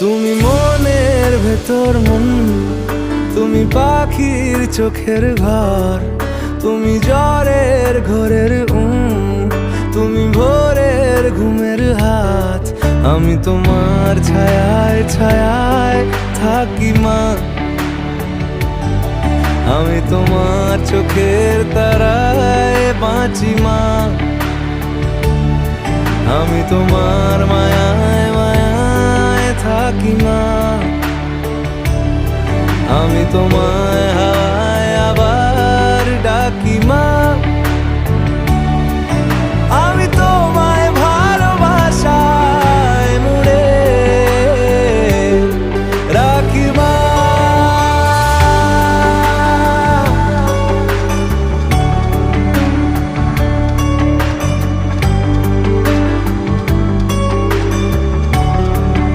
তুমি মনের ভেতর মন, তুমি পাখির চোখের ঘর, তুমি জ্বরের ঘরের তুমি ভোরের ঘুমের হাত। আমি তোমার ছায়ায় ছায়ায় থাকি মা, আমি তোমার চোখের তারায় বাঁচি মা, আমি তোমার মায়ায় মায়ায় থাকি মা।